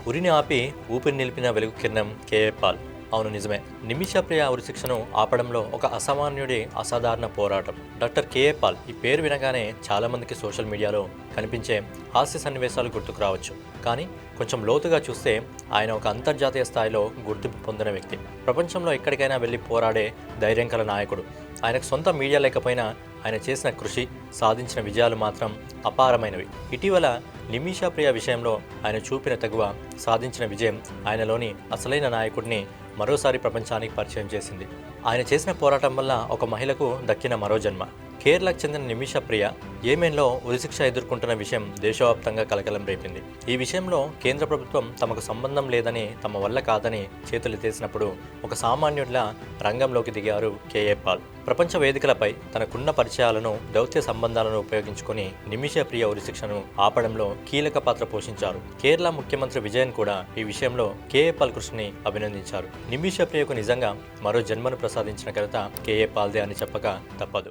ఉరిని ఆపి ఊపిరి నిలిపిన వెలుగు కిరణం కేఏ పాల్. అవును, నిజమే. నిమిష ప్రియ ఉరిశిక్షను ఆపడంలో ఒక అసామాన్యుడి అసాధారణ పోరాటం. డాక్టర్ కేఏ పాల్ ఈ పేరు వినగానే చాలామందికి సోషల్ మీడియాలో కనిపించే హాస్య సన్నివేశాలు గుర్తుకు రావచ్చు. కానీ కొంచెం లోతుగా చూస్తే ఆయన ఒక అంతర్జాతీయ స్థాయిలో గుర్తింపు పొందిన వ్యక్తి. ప్రపంచంలో ఎక్కడికైనా వెళ్ళి పోరాడే ధైర్యం కల నాయకుడు. ఆయనకు సొంత మీడియా లేకపోయినా ఆయన చేసిన కృషి, సాధించిన విజయాలు మాత్రం అపారమైనవి. ఇటీవల నిమిష ప్రియ విషయంలో ఆయన చూపిన తెగువ, సాధించిన విజయం ఆయనలోని అసలైన నాయకుడిని మరోసారి ప్రపంచానికి పరిచయం చేసింది. ఆయన చేసిన పోరాటం వల్ల ఒక మహిళకు దక్కిన మరో జన్మ. కేరళకు చెందిన నిమిష ప్రియ యెమెన్లో ఉరిశిక్ష ఎదుర్కొంటున్న విషయం దేశవ్యాప్తంగా కలకలం రేపింది. ఈ విషయంలో కేంద్ర ప్రభుత్వం తమకు సంబంధం లేదని, తమ వల్ల కాదని చేతులెత్తేసినప్పుడు ఒక సామాన్యుడిలా రంగంలోకి దిగారు కేఏ పాల్. ప్రపంచ వేదికలపై తనకున్న పరిచయాలను, దౌత్య సంబంధాలను ఉపయోగించుకొని నిమిష ప్రియ ఉరిశిక్షను ఆపడంలో కీలక పాత్ర పోషించారు. కేరళ ముఖ్యమంత్రి విజయన్ కూడా ఈ విషయంలో కేఏ పాల్ కృషిని అభినందించారు. నిమిష ప్రియకు నిజంగా మరో జన్మను ప్రసాదించిన ఘనత కేఏ పాల్దే అని చెప్పక తప్పదు.